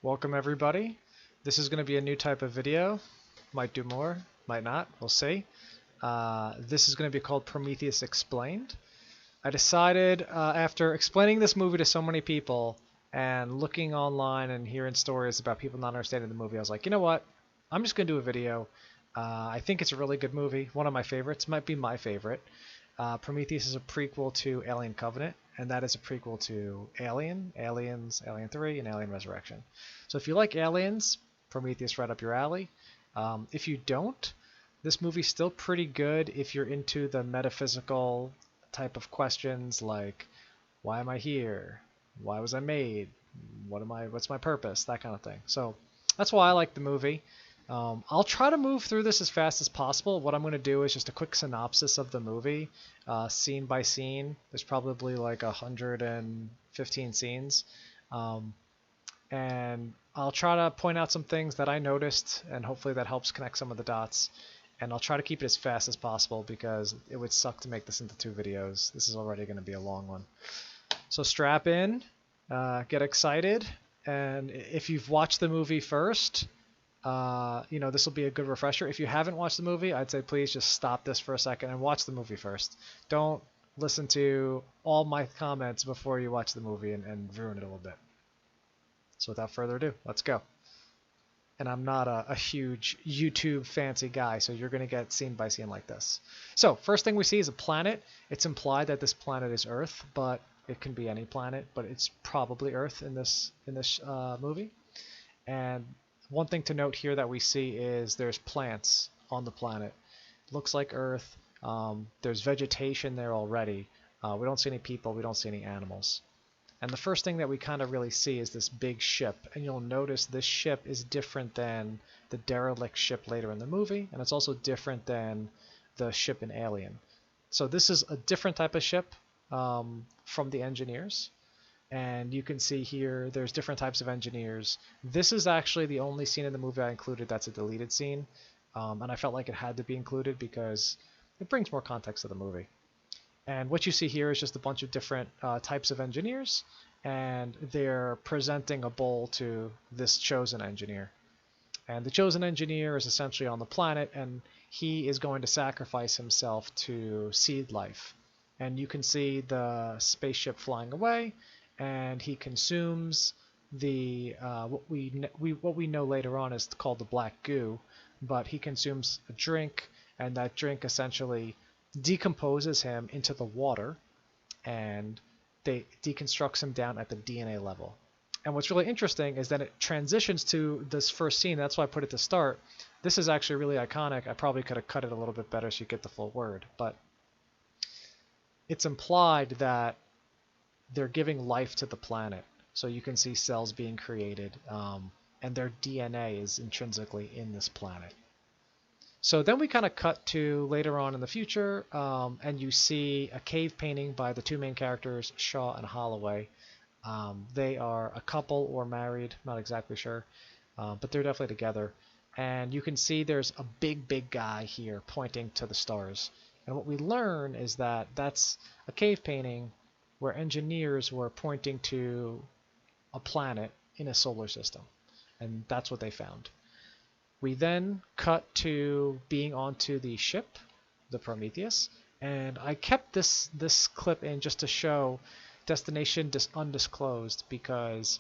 Welcome everybody. This is going to be a new type of video. Might do more, might not, we'll see. This is going to be called Prometheus Explained. I decided after explaining this movie to so many people and looking online and hearing stories about people not understanding the movie, I was like, you know what? I'm just going to do a video. I think it's a really good movie. One of my favorites. Might be my favorite. Prometheus is a prequel to Alien Covenant, and that is a prequel to Alien, Aliens, Alien 3, and Alien Resurrection. So if you like Aliens, Prometheus right up your alley. If you don't, this movie's still pretty good if you're into the metaphysical type of questions like, why am I here? Why was I made? What's my purpose? That kind of thing. So that's why I like the movie. I'll try to move through this as fast as possible. What I'm going to do is just a quick synopsis of the movie, scene by scene. There's probably like 115 scenes. And I'll try to point out some things that I noticed, and hopefully that helps connect some of the dots. And I'll try to keep it as fast as possible because it would suck to make this into 2 videos. This is already going to be a long one. So strap in, get excited, and if you've watched the movie first, this will be a good refresher. If you haven't watched the movie, I'd say please just stop this for a second and watch the movie first. Don't listen to all my comments before you watch the movie and ruin it a little bit. So without further ado, let's go. And I'm not a huge YouTube fancy guy, so you're going to get scene by scene like this. So first thing we see is a planet. It's implied that this planet is Earth, but it can be any planet, but it's probably Earth in this movie. And one thing to note here that we see is there's plants on the planet. Looks like Earth. There's vegetation there already. We don't see any people. We don't see any animals. And the first thing that we kind of really see is this big ship. And you'll notice this ship is different than the derelict ship later in the movie. And it's also different than the ship in Alien. So this is a different type of ship from the engineers. And you can see here there's different types of engineers. This is actually the only scene in the movie I included that's a deleted scene. And I felt like it had to be included because it brings more context to the movie. And what you see here is just a bunch of different types of engineers, and they're presenting a bowl to this chosen engineer. And the chosen engineer is essentially on the planet, and he is going to sacrifice himself to seed life. And you can see the spaceship flying away, and he consumes the what we know later on is called the black goo, but he consumes a drink, and that drink essentially decomposes him into the water, and they deconstructs him down at the DNA level. And what's really interesting is that it transitions to this first scene. That's why I put it to start. This is actually really iconic. I probably could have cut it a little bit better so you get the full word, but it's implied that they're giving life to the planet. So you can see cells being created, and their DNA is intrinsically in this planet. So then we kind of cut to later on in the future, and you see a cave painting by the 2 main characters, Shaw and Holloway. They are a couple or married, not exactly sure, but they're definitely together. And you can see there's a big guy here pointing to the stars. And what we learn is that that's a cave painting where engineers were pointing to a planet in a solar system. And that's what they found. We then cut to being onto the ship, the Prometheus, and I kept this clip in just to show destination undisclosed, because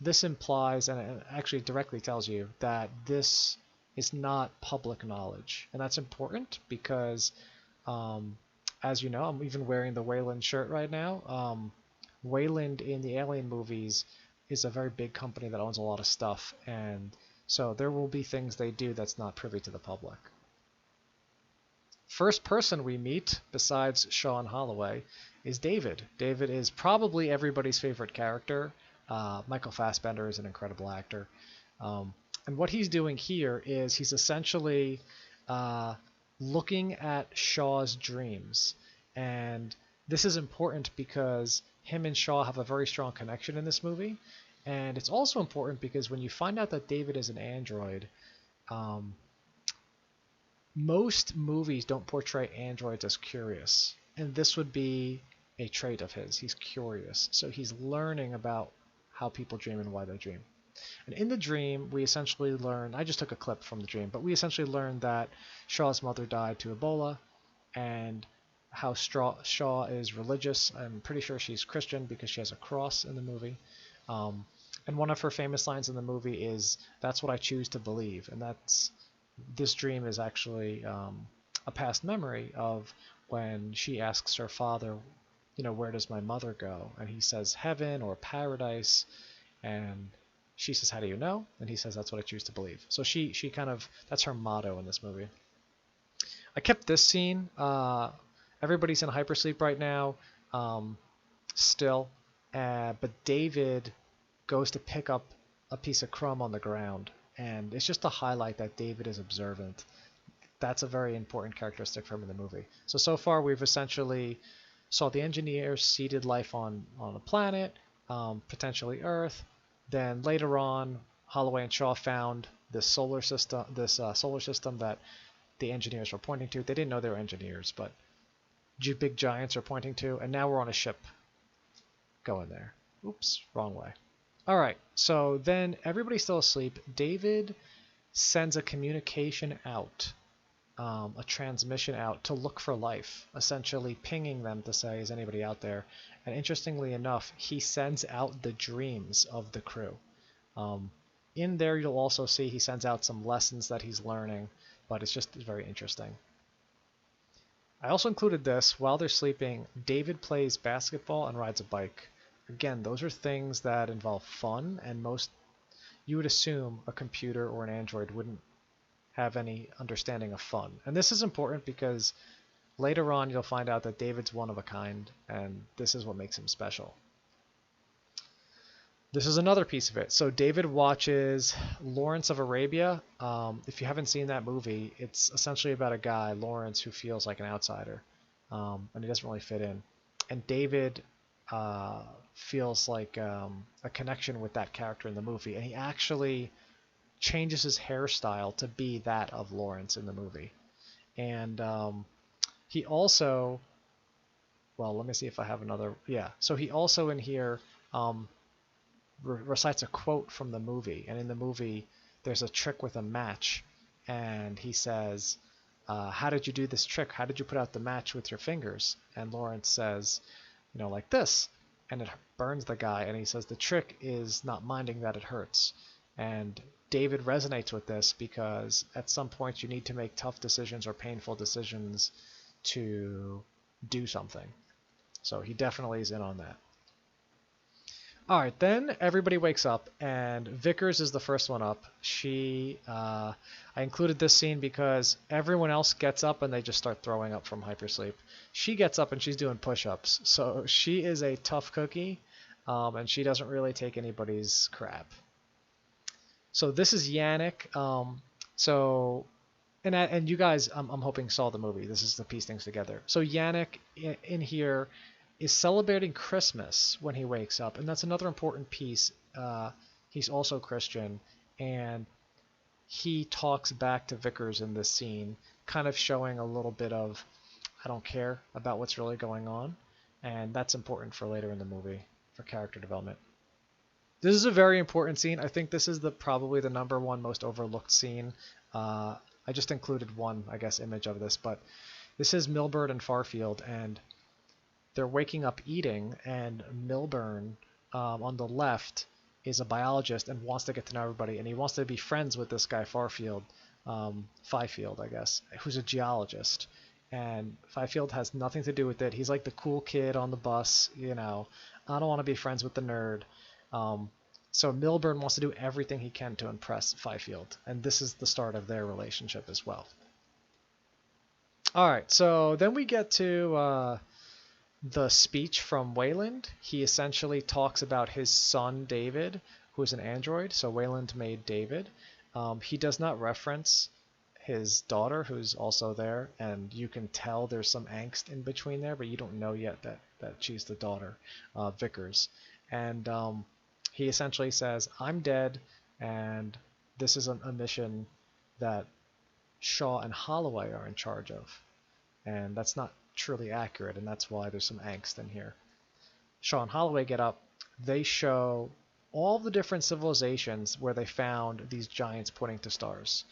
this implies, and it actually directly tells you, that this is not public knowledge. And that's important because, as you know, I'm even wearing the Weyland shirt right now. Weyland in the Alien movies is a very big company that owns a lot of stuff, and so there will be things they do that's not privy to the public. First person we meet, besides Shaw and Holloway, is David. David is probably everybody's favorite character. Michael Fassbender is an incredible actor. And what he's doing here is he's essentially looking at Shaw's dreams. And this is important because him and Shaw have a very strong connection in this movie. And it's also important because when you find out that David is an android, most movies don't portray androids as curious. And this would be a trait of his. He's curious. So he's learning about how people dream and why they dream. And in the dream, we essentially learn, I just took a clip from the dream, but we essentially learned that Shaw's mother died to Ebola, and how Shaw is religious. I'm pretty sure she's Christian because she has a cross in the movie. And one of her famous lines in the movie is, "That's what I choose to believe." And this dream is actually a past memory of when she asks her father, where does my mother go? And he says heaven or paradise. And she says, how do you know? And he says, that's what I choose to believe. So she kind of, that's her motto in this movie. I kept this scene. Everybody's in hypersleep right now, still. But David goes to pick up a piece of crumb on the ground. And it's just to highlight that David is observant. That's a very important characteristic for him in the movie. So far we've essentially saw the engineers seeded life on a planet, potentially Earth. Then later on, Holloway and Shaw found this solar system that the engineers were pointing to. They didn't know they were engineers, but big giants are pointing to. And now we're on a ship going there. Oops, wrong way. All right, so then everybody's still asleep. David sends a communication out, a transmission out to look for life, essentially pinging them to say, is anybody out there? And interestingly enough, he sends out the dreams of the crew. In there, you'll also see he sends out some lessons that he's learning, but it's just very interesting. I also included this. While they're sleeping, David plays basketball and rides a bike. Again, those are things that involve fun, and you would assume a computer or an android wouldn't have any understanding of fun. And this is important because later on you'll find out that David's one of a kind, and this is what makes him special. This is another piece of it. So David watches Lawrence of Arabia. If you haven't seen that movie, it's essentially about a guy, Lawrence, who feels like an outsider, and he doesn't really fit in. And David feels like a connection with that character in the movie, and he actually changes his hairstyle to be that of Lawrence in the movie. And he also, well, let me see if I have another. Yeah, so he also in here recites a quote from the movie, and in the movie there's a trick with a match, and he says, how did you do this trick? How did you put out the match with your fingers? And Lawrence says, like this, and it burns the guy, and he says the trick is not minding that it hurts. And David resonates with this because at some point you need to make tough decisions or painful decisions to do something. So he definitely is in on that. All right, then everybody wakes up, and Vickers is the first one up. I included this scene because everyone else gets up and they just start throwing up from hypersleep. She gets up and she's doing push-ups, so she is a tough cookie, and she doesn't really take anybody's crap. So this is Yannick. And you guys, I'm hoping saw the movie. This is to piece things together. So Yannick in here is celebrating Christmas when he wakes up, and that's another important piece. He's also Christian, and he talks back to Vickers in this scene, kind of showing a little bit of, I don't care about what's really going on, and that's important for later in the movie for character development. This is a very important scene. I think this is probably the #1 most overlooked scene. I just included one, I guess, image of this, but this is Milburn and Farfield, and they're waking up eating, and Milburn on the left is a biologist and wants to get to know everybody, and he wants to be friends with this guy Farfield, Fifield, I guess, who's a geologist. And Fifield has nothing to do with it. He's like the cool kid on the bus, I don't want to be friends with the nerd. So Milburn wants to do everything he can to impress Fifield, and this is the start of their relationship as well. All right, so then we get to the speech from Weyland. He essentially talks about his son David, who is an android. So Weyland made David. He does not reference his daughter, who's also there, and you can tell there's some angst in between there, but you don't know yet that she's the daughter, Vickers. And he essentially says, I'm dead, and this is a mission that Shaw and Holloway are in charge of. And that's not truly accurate, and that's why there's some angst in here. Shaw and Holloway get up. They show all the different civilizations where they found these giants pointing to stars.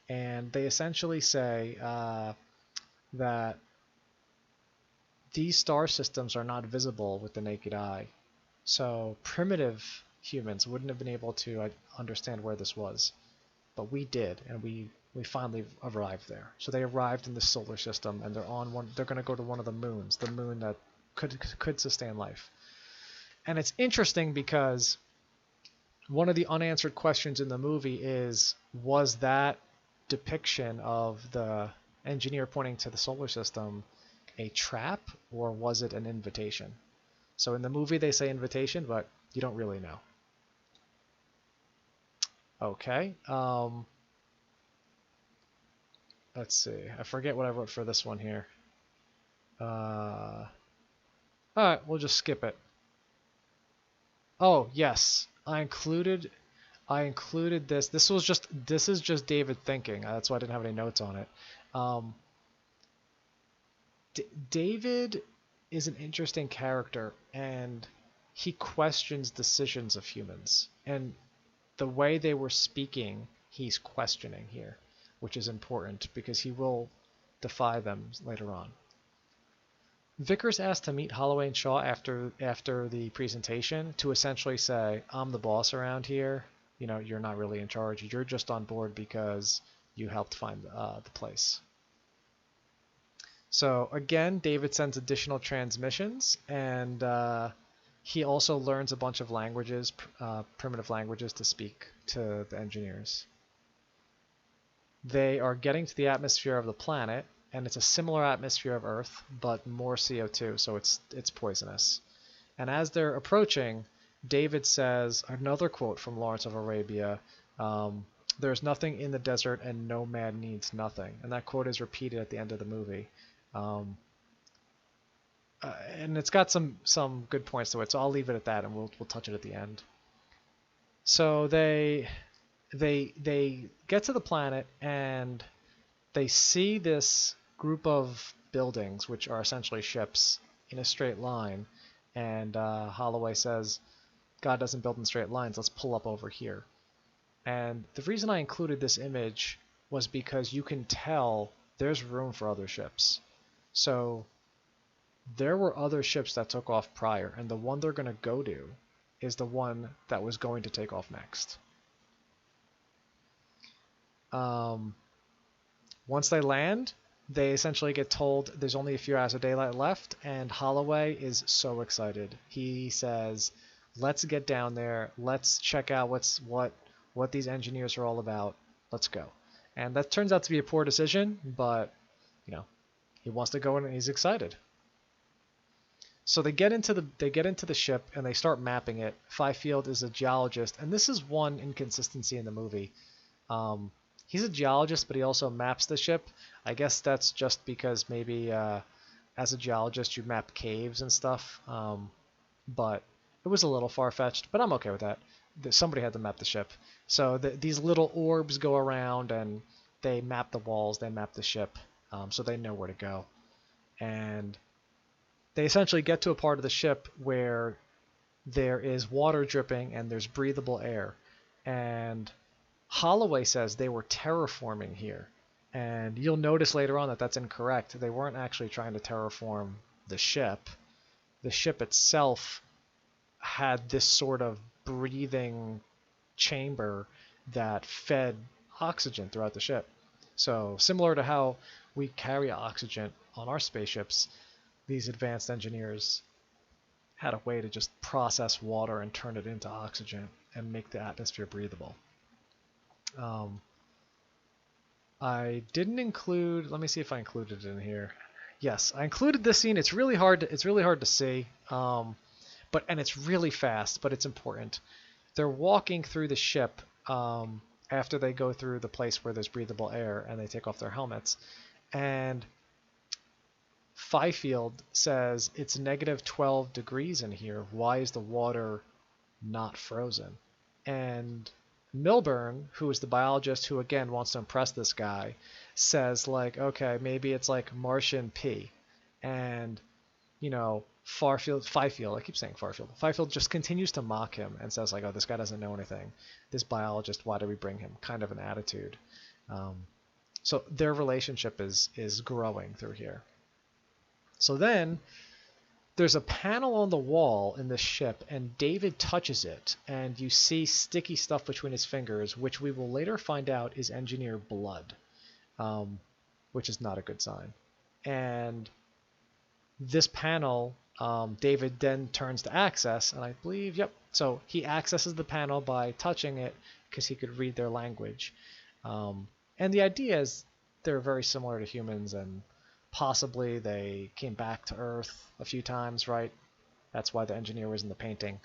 And they essentially say that these star systems are not visible with the naked eye. So primitive humans wouldn't have been able to understand where this was. But we did, and we finally arrived there. So they arrived in the solar system, and they're on one. They're going to go to one of the moons, the moon that could sustain life. And it's interesting because one of the unanswered questions in the movie is, was that depiction of the engineer pointing to the solar system a trap, or was it an invitation? So in the movie they say invitation, but you don't really know. Okay. Let's see. I forget what I wrote for this one here. Alright, we'll just skip it. Oh, yes. I included this. This is just David thinking. That's why I didn't have any notes on it. David is an interesting character, and he questions decisions of humans. And the way they were speaking, he's questioning here, which is important because he will defy them later on. Vickers asked to meet Holloway and Shaw after the presentation to essentially say, I'm the boss around here. You know, you're not really in charge. You're just on board because you helped find the place. So again, David sends additional transmissions, and he also learns a bunch of languages, primitive languages, to speak to the engineers. They are getting to the atmosphere of the planet, and it's a similar atmosphere of Earth, but more CO2, so it's poisonous. And as they're approaching, David says, another quote from Lawrence of Arabia, there's nothing in the desert and no man needs nothing. And that quote is repeated at the end of the movie. And it's got some good points to it, so I'll leave it at that, and we'll touch it at the end. So they get to the planet, and they see this group of buildings, which are essentially ships, in a straight line. And Holloway says, God doesn't build in straight lines, let's pull up over here. And the reason I included this image was because you can tell there's room for other ships. So there were other ships that took off prior, and the one they're going to go to is the one that was going to take off next. Once they land, they essentially get told there's only a few hours of daylight left, and Holloway is so excited. He says, let's get down there, let's check out what these engineers are all about, let's go. And that turns out to be a poor decision, but you know, he wants to go in and he's excited. So they get into the ship and they start mapping it. Farfield is a geologist, and this is one inconsistency in the movie. He's a geologist, but he also maps the ship. I guess that's just because maybe as a geologist you map caves and stuff. But it was a little far-fetched, but I'm okay with that. Somebody had to map the ship. So these little orbs go around and they map the walls, they map the ship, so they know where to go. And they essentially get to a part of the ship where there is water dripping and there's breathable air. And Holloway says they were terraforming here. And you'll notice later on that that's incorrect. They weren't actually trying to terraform the ship. The ship itself had this sort of breathing chamber that fed oxygen throughout the ship. So similar to how we carry oxygen on our spaceships, these advanced engineers had a way to just process water and turn it into oxygen and make the atmosphere breathable. I didn't include, let me see if I included it in here. Yes, I included this scene. It's really hard to see. And it's really fast, but it's important. They're walking through the ship after they go through the place where there's breathable air, and they take off their helmets. And Farfield says it's negative 12 degrees in here. Why is the water not frozen? And Milburn, who is the biologist who again wants to impress this guy, says like, okay, maybe it's like Martian pee. And Fifield, I keep saying Farfield. Fifield just continues to mock him and says like, oh, this guy doesn't know anything. This biologist, why do we bring him? Kind of an attitude. So their relationship is growing through here. So then there's a panel on the wall in this ship, and David touches it, and you see sticky stuff between his fingers, which we will later find out is engineer blood, which is not a good sign. And this panel, David then turns to access, and I believe, yep. So he accesses the panel by touching it because he could read their language. And the idea is they're very similar to humans, and possibly they came back to Earth a few times, right? That's why the engineer was in the painting.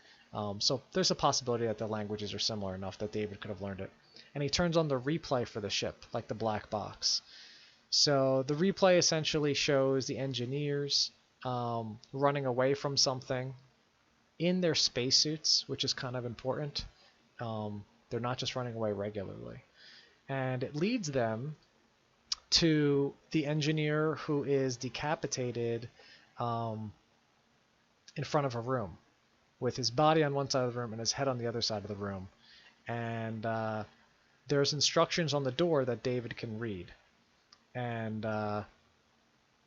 So there's a possibility that the languages are similar enough that David could have learned it. And he turns on the replay for the ship, like the black box. So the replay essentially shows the engineers running away from something in their spacesuits, which is kind of important. They're not just running away regularly. And it leads them to the engineer who is decapitated in front of a room, with his body on one side of the room and his head on the other side of the room. And there's instructions on the door that David can read. And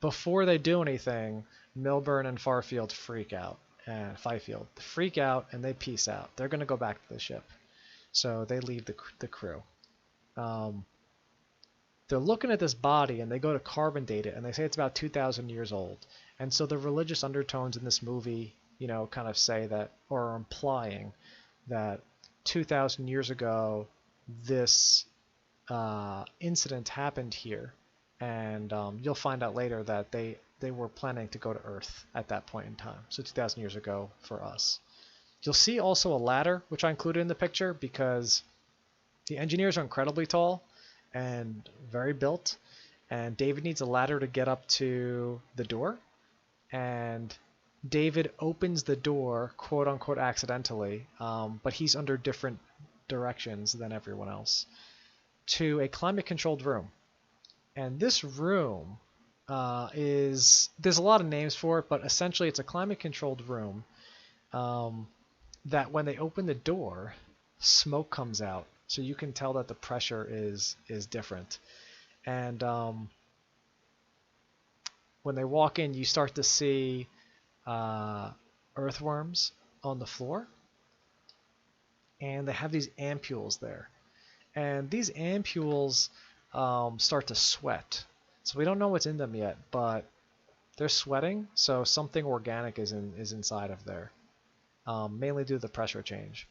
before they do anything, Milburn and Farfield freak out. And Fifield freak out, and they peace out. They're going to go back to the ship. So they leave the crew. They're looking at this body, and they go to carbon date it, and they say it's about 2,000 years old. And so the religious undertones in this movie, kind of say that, or are implying that 2,000 years ago, this incident happened here. And you'll find out later that they were planning to go to Earth at that point in time. So 2,000 years ago for us. You'll see also a ladder, which I included in the picture because the engineers are incredibly tall and very built. And David needs a ladder to get up to the door. And David opens the door, quote unquote, accidentally, but he's under different directions than everyone else, to a climate controlled room. And this room there's a lot of names for it, but essentially it's a climate controlled room that when they open the door, smoke comes out. So you can tell that the pressure is different. And when they walk in, you start to see earthworms on the floor. And they have these ampules there. And these ampules start to sweat. So we don't know what's in them yet, but they're sweating, so something organic is inside of there, mainly due to the pressure change.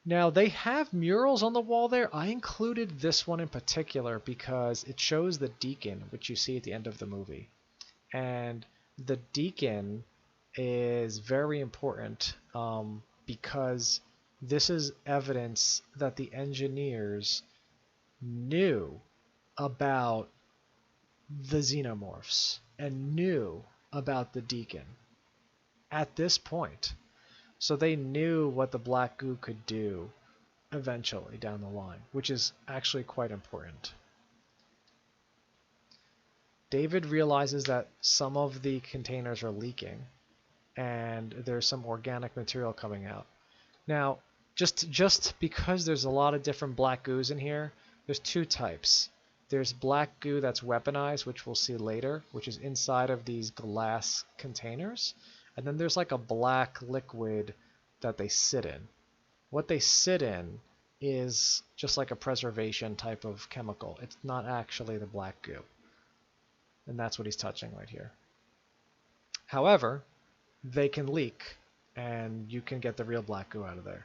Now, they have murals on the wall there. I included this one in particular because it shows the Deacon, which you see at the end of the movie. And the Deacon is very important because this is evidence that the engineers knew about the xenomorphs and knew about the Deacon at this point. So they knew what the black goo could do eventually down the line, which is actually quite important. David realizes that some of the containers are leaking and there's some organic material coming out. Now, just because there's a lot of different black goos in here, there's two types. There's black goo that's weaponized, which we'll see later, which is inside of these glass containers. And then there's like a black liquid that they sit in. What they sit in is just like a preservation type of chemical. It's not actually the black goo. And that's what he's touching right here. However, they can leak, and you can get the real black goo out of there.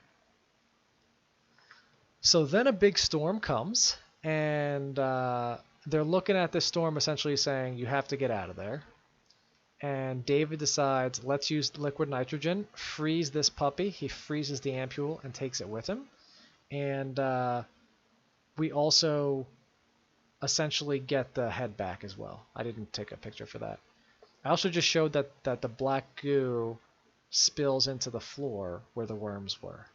So then a big storm comes, and they're looking at this storm essentially saying, you have to get out of there. And David decides, let's use liquid nitrogen, freeze this puppy. He freezes the ampule and takes it with him. And we also essentially get the head back as well. I didn't take a picture for that. I also just showed that the black goo spills into the floor where the worms were.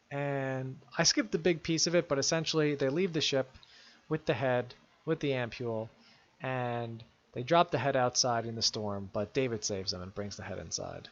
And I skipped the big piece of it, but essentially they leave the ship with the head, with the ampule, and They drop the head outside in the storm, but David saves them and brings the head inside.